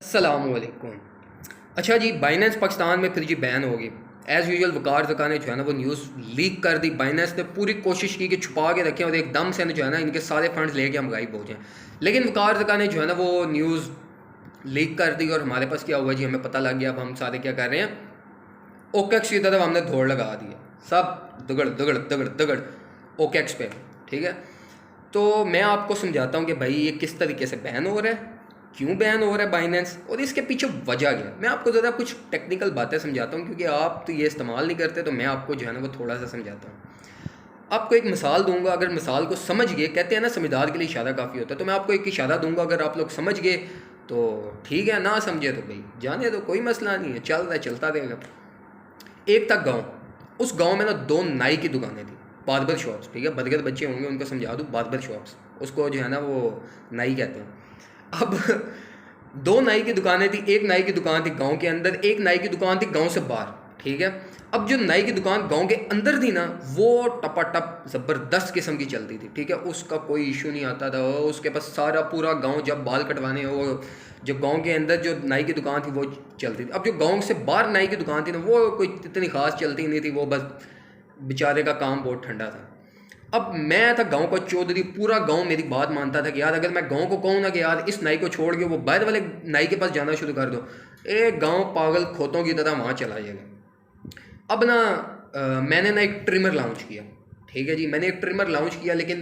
अस्सलामुअलैकुम। अच्छा जी, बाइनेंस पाकिस्तान में फिर जी बैन होगी। एज़ यूजुअल वकार ज़का ने जो है ना वो न्यूज़ लीक कर दी। बाइनेंस ने पूरी कोशिश की कि छुपा के रखें और एकदम से जो है ना इनके सारे फंड्स लेके हम गायब हो जाएं, लेकिन वकार ज़का ने जो है ना वो न्यूज़ लीक कर दी और हमारे पास क्या हुआ जी, हमें पता लग गया। अब हम सारे क्या कर रहे हैं, ओकेक्स की तरफ हमने दौड़ लगा दी है। सब दगड़ दगड़ दगड़ दगड़ ओकेक्स पे। ठीक है, तो मैं आपको समझाता हूँ कि भाई ये किस तरीके से बैन हो रहा है, क्यों बैन हो रहा है बाइनेंस, और इसके पीछे वजह क्या है। मैं आपको ज़रा कुछ टेक्निकल बातें समझाता हूँ, क्योंकि आप तो ये इस्तेमाल नहीं करते, तो मैं आपको जो है ना वो थोड़ा सा समझाता हूँ। आपको एक मिसाल दूंगा, अगर मिसाल को समझ गए, कहते हैं ना समझदार के लिए इशारा काफ़ी होता है, तो मैं आपको एक इशारा दूंगा, अगर आप लोग समझ गए तो ठीक है, ना समझे तो भाई जाने दो, कोई मसला नहीं है, चल रहा है चलता रहेगा। एक था गांव, उस गांव में ना दो नाई की दुकानें थी, बार्बर शॉप्स। ठीक है, बदगर बच्चे होंगे उनको समझा दूँ, बार्बर शॉप्स, उसको जो है ना वो नाई कहते हैं। अब दो नाई की दुकानें थी। एक नाई की दुकान थी गांव के अंदर, एक नाई की दुकान थी गांव से बाहर। ठीक है, अब जो नाई की दुकान गांव के अंदर थी ना, वो टपाटप ज़बरदस्त किस्म की चलती थी। ठीक है, उसका कोई इशू नहीं आता था, उसके पास सारा पूरा गांव जब बाल कटवाने हो, जो गांव के अंदर जो नाई की दुकान थी वो चलती थी। अब जो गांव से बाहर नाई की दुकान थी ना, वो कोई इतनी खास चलती नहीं थी, वो बस बेचारे का काम बहुत ठंडा था। अब मैं था गांव का चौधरी, पूरा गांव मेरी बात मानता था कि यार अगर मैं गांव को कहूँ ना कि यार इस नाई को छोड़ के वो बाहर वाले नाई के पास जाना शुरू कर दो, एक गांव पागल खोतों की तरह वहाँ चला जाएगा। अब ना मैंने ना एक ट्रिमर लॉन्च किया। ठीक है जी, मैंने एक ट्रिमर लॉन्च किया, लेकिन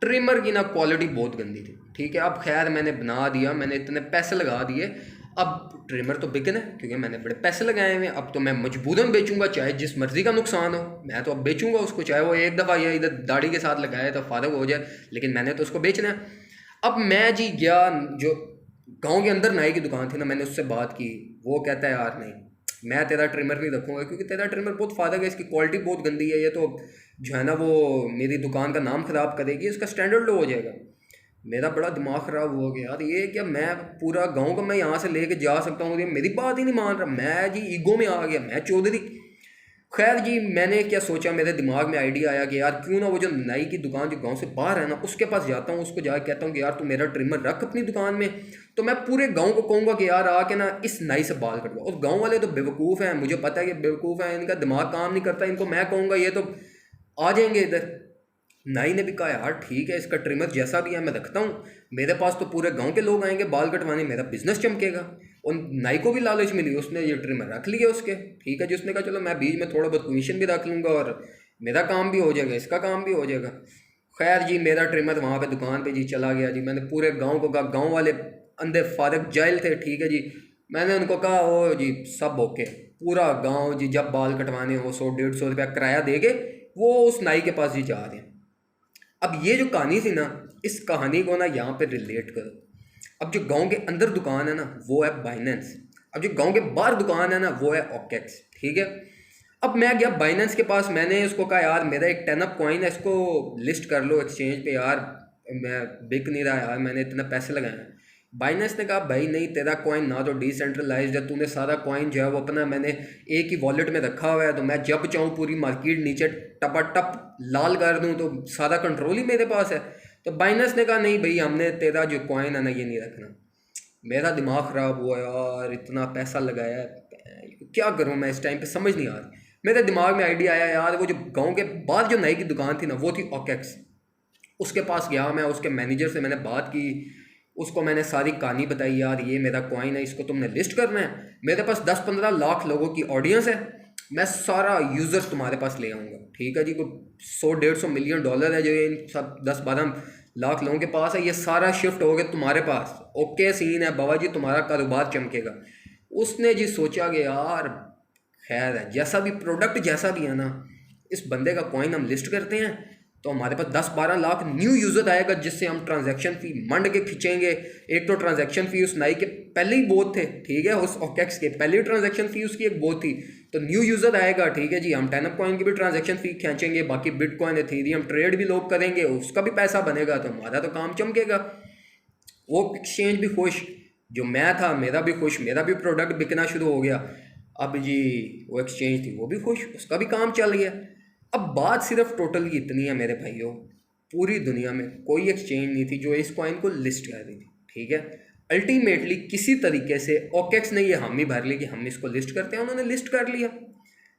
ट्रिमर की ना क्वालिटी बहुत गंदी थी। ठीक है, अब खैर मैंने बना दिया, मैंने इतने पैसे लगा दिए। अब ट्रिमर तो बिकना है, क्योंकि मैंने बड़े पैसे लगाए हुए हैं। अब तो मैं मजबूरन बेचूंगा, चाहे जिस मर्जी का नुकसान हो, मैं तो अब बेचूंगा उसको, चाहे वो एक दफ़ा या इधर दाढ़ी के साथ लगाए तो फारग हो जाए, लेकिन मैंने तो उसको बेचना है। अब मैं जी गया, जो गांव के अंदर नाई की दुकान थी ना, मैंने उससे बात की। वो कहता है यार नहीं, मैं तेरा ट्रिमर नहीं रखूँगा, क्योंकि तेरा ट्रिमर बहुत फायदा है, इसकी क्वालिटी बहुत गंदी है, ये तो जो है ना वो मेरी दुकान का नाम ख़राब करेगी, इसका स्टैंडर्ड लो हो जाएगा। मेरा बड़ा दिमाग ख़राब हुआ कि यार ये क्या, मैं पूरा गांव का मैं यहाँ से लेके जा सकता हूँ, ये मेरी बात ही नहीं मान रहा। मैं जी ईगो में आ गया, मैं चौधरी। खैर जी, मैंने क्या सोचा, मेरे दिमाग में आइडिया आया कि यार क्यों ना वो जो नाई की दुकान जो गांव से बाहर है ना, उसके पास जाता हूँ, उसको जाकर कहता हूँ कि यार तू मेरा ट्रिमर रख अपनी दुकान में, तो मैं पूरे गांव को कहूँगा कि यार आके ना इस नाई से बाल कटवा। और गांव वाले तो बेवकूफ़ हैं, मुझे पता है कि बेवकूफ़ हैं, इनका दिमाग काम नहीं करता। इनको मैं कहूँगा ये तो आ जाएंगे इधर। नाई ने भी कहा यार ठीक है, इसका ट्रिमर जैसा भी है मैं रखता हूँ, मेरे पास तो पूरे गांव के लोग आएंगे बाल कटवाने, मेरा बिजनेस चमकेगा। और नाई को भी लालच मिली, उसने ये ट्रिमर रख लिया उसके। ठीक है जी, उसने कहा चलो मैं बीच में थोड़ा बहुत कमीशन भी रख लूँगा और मेरा काम भी हो जाएगा, इसका काम भी हो जाएगा। खैर जी, मेरा ट्रिमर वहाँ पे दुकान पे जी चला गया जी। मैंने पूरे गांव को कहा, गांव वाले अंधे फारग जाहिल थे। ठीक है जी, मैंने उनको कहा ओ जी सब ओके। पूरा गांव जी जब बाल कटवाने हो 100-150 रुपया किराया दे के वो उस नाई के पास जी जा रहे हैं। अब ये जो कहानी थी ना, इस कहानी को ना यहाँ पे रिलेट करो। अब जो गांव के अंदर दुकान है ना वो है बाइनेंस, अब जो गांव के बाहर दुकान है ना वो है ओकेक्स। ठीक है, अब मैं गया बाइनेंस के पास, मैंने उसको कहा यार मेरा एक 10 अप कॉइन है, इसको लिस्ट कर लो एक्सचेंज पे यार, मैं बिक नहीं रहा यार, मैंने इतने पैसे लगाए हैं। बाइनेंस ने कहा भाई नहीं, तेरा कॉइन ना तो डिसेंट्रलाइज्ड है, तूने सारा कॉइन जो है वो अपना मैंने एक ही वॉलेट में रखा हुआ है, तो मैं जब चाहूँ पूरी मार्केट नीचे टपाटप लाल कर दूँ, तो सारा कंट्रोल ही मेरे पास है। तो बाइनेंस ने कहा नहीं भाई, हमने तेरा जो कॉइन है ना ये नहीं रखना। मेरा दिमाग ख़राब हुआ यार, इतना पैसा लगाया है, क्या करूँ मैं इस टाइम पे, समझ नहीं आ रही। मेरे दिमाग में आइडिया आया यार, वो जो गांव के बाहर जो नाई की दुकान थी ना वो थी ओकेक्स। उसके पास गया मैं, उसके मैनेजर से मैंने बात की, उसको मैंने सारी कहानी बताई, यार ये मेरा कॉइन है, इसको तुमने लिस्ट करना है, मेरे पास 10-15 लाख लोगों की ऑडियंस है, मैं सारा यूज़र्स तुम्हारे पास ले आऊँगा। ठीक है जी, कोई 100-150 मिलियन डॉलर है जो ये इन सब 10-12 लाख लोगों के पास है, ये सारा शिफ्ट हो गया तुम्हारे पास, ओके सीन है बाबा जी, तुम्हारा कारोबार चमकेगा। उसने जी सोचा कि यार खैर है, जैसा भी प्रोडक्ट जैसा भी है ना, इस बंदे का कॉइन हम लिस्ट करते हैं, तो हमारे पास 10-12 लाख न्यू यूज़र आएगा, जिससे हम ट्रांजैक्शन फ़ी मंड के खींचेंगे। एक तो ट्रांजैक्शन फ़ी उस नाई के पहले ही बहुत थे। ठीक है, उस ओकेक्स के पहले ही ट्रांजैक्शन फ़ी उसकी एक बहुत थी, तो न्यू यूज़र आएगा। ठीक है जी, हम 10 अप कॉइन की भी ट्रांजैक्शन फ़ी खींचेंगे, बाकी बिटकॉइन एथेरियम ट्रेड भी लोग करेंगे, उसका भी पैसा बनेगा, तो हमारा तो काम चमकेगा। वो एक्सचेंज भी खुश, जो मैं था मेरा भी खुश, मेरा भी प्रोडक्ट बिकना शुरू हो गया। अब जी वो एक्सचेंज थी वो भी खुश, उसका भी काम चल गया। अब बात सिर्फ टोटल की इतनी है मेरे भाइयों, पूरी दुनिया में कोई एक्सचेंज नहीं थी जो इस कॉइन को लिस्ट कर रही थी। ठीक है, अल्टीमेटली किसी तरीके से ओकेक्स ने ये हामी भर ली कि हम इसको लिस्ट करते हैं, उन्होंने लिस्ट कर लिया।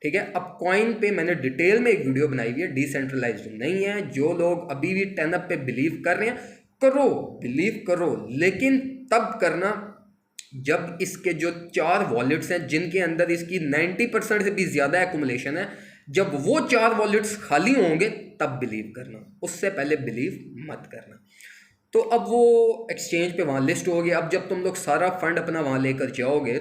ठीक है, अब कॉइन पे मैंने डिटेल में एक वीडियो बनाई हुई है, डिसेंट्रलाइज्ड नहीं है। जो लोग अभी भी 10 पे बिलीव कर रहे हैं, करो, बिलीव करो, लेकिन तब करना जब इसके जो 4 वॉलेट्स हैं जिनके अंदर इसकी 90% से भी ज़्यादा एक्युमुलेशन है, जब वो 4 वॉलेट्स खाली होंगे तब बिलीव करना, उससे पहले बिलीव मत करना। तो अब वो एक्सचेंज पे वहाँ लिस्ट हो गया। अब जब तुम लोग सारा फंड अपना वहाँ लेकर जाओगे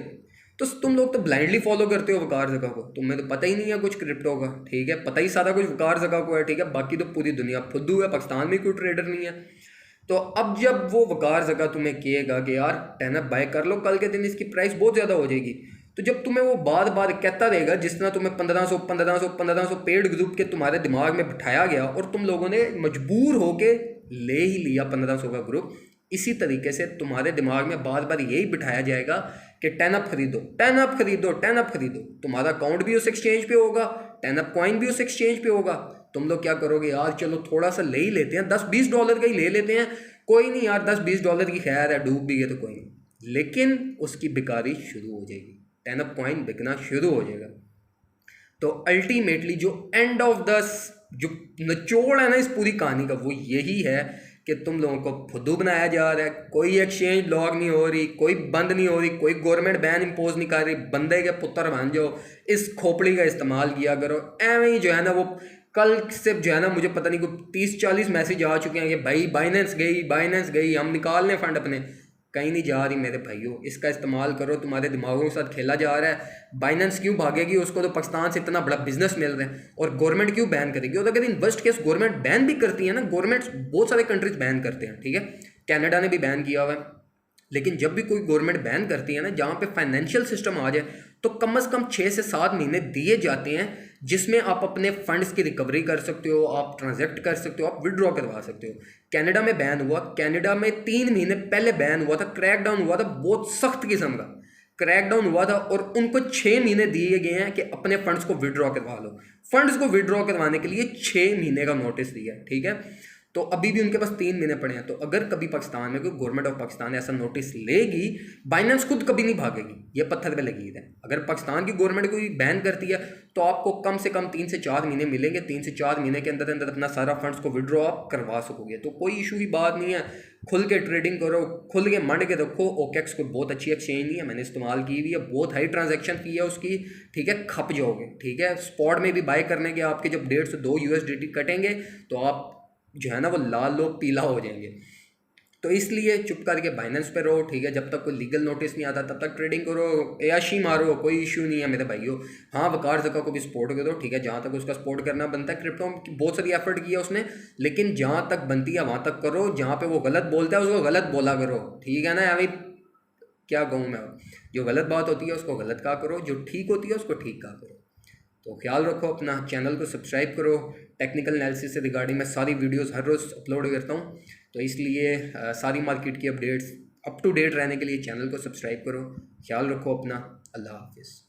तो तुम लोग तो ब्लाइंडली फॉलो करते हो वकार जगह को, तुम्हें तो पता ही नहीं है कुछ क्रिप्टो का। ठीक है, पता ही सारा कुछ वकार जगह को है। ठीक है, बाकी तो पूरी दुनिया फुद्दू है, पाकिस्तान में कोई ट्रेडर नहीं है। तो अब जब वो वकार जगह तुम्हें कहेगा कि यार 10 बाय कर लो, कल के दिन इसकी प्राइस बहुत ज़्यादा हो जाएगी, तो जब तुम्हें वो बार बार कहता रहेगा, जिस तरह तुम्हें 1500 पेड ग्रुप के तुम्हारे दिमाग में बिठाया गया और तुम लोगों ने मजबूर होके ले ही लिया 1500 का ग्रुप, इसी तरीके से तुम्हारे दिमाग में बार बार यही बिठाया जाएगा कि 10 खरीदो, 10 खरीदो, 10 खरीदो। तुम्हारा अकाउंट भी उस एक्सचेंज पे होगा, 10 कॉइन भी उस एक्सचेंज पे होगा। तुम लोग क्या करोगे, यार चलो थोड़ा सा ले ही लेते हैं, $10-20 का ही ले लेते हैं, कोई नहीं यार, $10-20 की खैर है, डूब भी गए तो कोई नहीं। लेकिन उसकी बिकारी शुरू हो जाएगी, 10 कॉइन बिकना शुरू हो जाएगा। तो अल्टीमेटली जो एंड ऑफ द जो निचोड़ है ना इस पूरी कहानी का, वो यही है कि तुम लोगों को फुद्दू बनाया जा रहा है। कोई एक्सचेंज ब्लॉक नहीं हो रही, कोई बंद नहीं हो रही, कोई गवर्नमेंट बैन इम्पोज नहीं कर रही। बंदे के पुत्र बन जाओ, इस खोपड़ी का इस्तेमाल किया करो। एवं ही जो है ना, वो कल से जो है ना, मुझे पता नहीं कोई 30-40 मैसेज आ चुके हैं कि भाई बाइनेंस गई, हम निकाल लें फंड अपने। कहीं नहीं जा रही मेरे भाइयों, इसका इस्तेमाल करो, तुम्हारे दिमागों के साथ खेला जा रहा है। बाइनेंस क्यों भागेगी, उसको तो पाकिस्तान से इतना बड़ा बिजनेस मिल रहा है, और गवर्नमेंट क्यों बैन करेगी। और अगर in worst case government ban भी करती है ना, गवर्नमेंट बहुत सारे कंट्रीज बैन करते हैं, ठीक है, कनाडा ने भी बैन किया हुआ है। लेकिन जब भी कोई गवर्नमेंट बैन करती है ना, जहाँ पे फाइनेंशियल सिस्टम आ जाए, तो कम से कम 6 से 7 महीने दिए जाते हैं, जिसमें आप अपने फंड्स की रिकवरी कर सकते हो, आप ट्रांजैक्ट कर सकते हो, आप विड्रॉ करवा सकते हो। कनाडा में बैन हुआ, कनाडा में 3 महीने पहले बैन हुआ था, क्रैकडाउन हुआ था, बहुत सख्त किस्म का क्रैकडाउन हुआ था, और उनको 6 महीने दिए गए हैं कि अपने फंड्स को विड्रॉ करवा लो। फंड्स को विड्रॉ करवाने के लिए 6 महीने का नोटिस दिया है, ठीक है। तो अभी भी उनके पास 3 महीने पड़े हैं। तो अगर कभी पाकिस्तान में कोई गवर्नमेंट ऑफ पाकिस्तान ऐसा नोटिस लेगी, बाइनेंस खुद कभी नहीं भागेगी, ये पत्थर पे लगी है। अगर पाकिस्तान की गवर्नमेंट कोई बैन करती है, तो आपको कम से कम 3 से 4 महीने मिलेंगे। 3 से 4 महीने के अंदर अंदर अपना सारा फंड्स को विड्रॉ आप करवा सकोगे। तो कोई इशू की बात नहीं है, खुल के ट्रेडिंग करो, खुल के मंड के रखो। ओकेक्स कोई बहुत अच्छी एक्सचेंज नहीं है, मैंने इस्तेमाल की हुई है, बहुत हाई ट्रांजैक्शन की है उसकी, ठीक है, खप जाओगे, ठीक है। स्पॉट में भी बाय करने के आपके जब 1.5 से 2 USDT कटेंगे, तो आप जो है ना वो लाल लो पीला हो जाएंगे। तो इसलिए चुप करके बाइनेंस पे रहो, ठीक है। जब तक कोई लीगल नोटिस नहीं आता तब तक ट्रेडिंग करो, ऐशी मारो, कोई इशू नहीं है मेरे भाइयों। हाँ, वकार ज़का को भी सपोर्ट करो, ठीक है, जहाँ तक उसका सपोर्ट करना बनता है। क्रिप्टो में बहुत सारी एफर्ट किया उसने, लेकिन जहाँ तक बनती है वहाँ तक करो। जहाँ पे वो गलत बोलता है उसको गलत बोला करो, ठीक है ना। अभी क्या कहूँ मैं, जो गलत बात होती है उसको गलत कहा करो, जो ठीक होती है उसको ठीक कहा करो। तो ख्याल रखो अपना, चैनल को सब्सक्राइब करो। टेक्निकल एनालिसिस से रिगार्डिंग मैं सारी वीडियोस हर रोज़ अपलोड करता हूँ, तो इसलिए सारी मार्केट की अपडेट्स अप टू डेट रहने के लिए चैनल को सब्सक्राइब करो। ख्याल रखो अपना, अल्लाह हाफिज़।